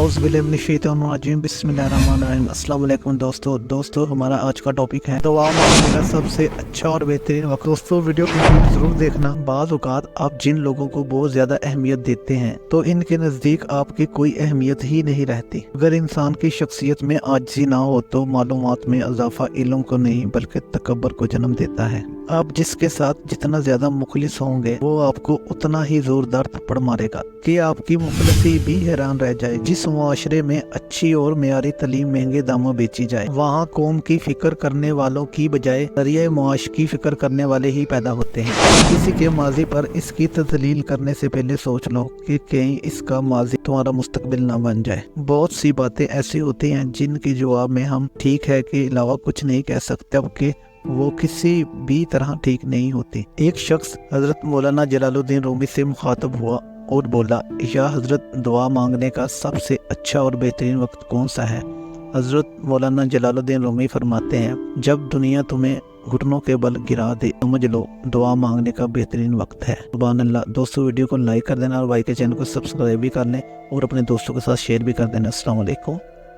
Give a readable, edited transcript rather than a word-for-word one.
बिस्मिल्लाहिर्रहमानिर्रहीम। अस्सलाम वालेकुम दोस्तों हमारा आज का टॉपिक है दुआ मांगने का सबसे अच्छा और बेहतरीन वक्त। दोस्तों वीडियो को जरूर देखना। बाज़ औक़ात आप जिन लोगों को बहुत ज्यादा अहमियत देते हैं तो इनके नज़दीक आपकी कोई अहमियत ही नहीं रहती। अगर इंसान की शख्सियत में आजिज़ी ना हो तो मालूमात में इजाफा इल्म को नहीं बल्कि तकब्बर को जन्म देता है। आप जिसके साथ जितना ज्यादा मुखलिस होंगे वो आपको उतना ही जोरदार थप्पड़ मारेगा कि आपकी मुखलसी भी हैरान रह जाए। जिस मुआशरे में अच्छी और मेयारी तलीम महंगे दामों बेची जाए वहाँ कौम की फिक्र करने वालों की बजाय जरिए मुआश की फिक्र करने वाले ही पैदा होते हैं। किसी के माजी पर इसकी तजलील करने से पहले सोच लो कि कहीं इसका माजी तुम्हारा मुस्तकबिल ना बन जाए। बहुत सी बातें ऐसी होती हैं जिनके जवाब में हम ठीक है के अलावा कुछ नहीं कह सकते, जबकि वो किसी भी तरह ठीक नहीं होती। एक शख्स हजरत मौलाना जलालुद्दीन रूमी से मुखातब हुआ और बोला, या हजरत दुआ मांगने का सबसे अच्छा और बेहतरीन वक्त कौन सा है? हजरत मौलाना जलालुद्दीन रूमी फरमाते हैं, जब दुनिया तुम्हें घुटनों के बल गिरा दे समझ लो दुआ मांगने का बेहतरीन वक्त है। सुभान अल्लाह। दोस्तों वीडियो को लाइक कर देना और भाई के चैनल को सब्सक्राइब भी कर लें और अपने दोस्तों के साथ शेयर भी कर देना। अस्सलाम वालेकुम।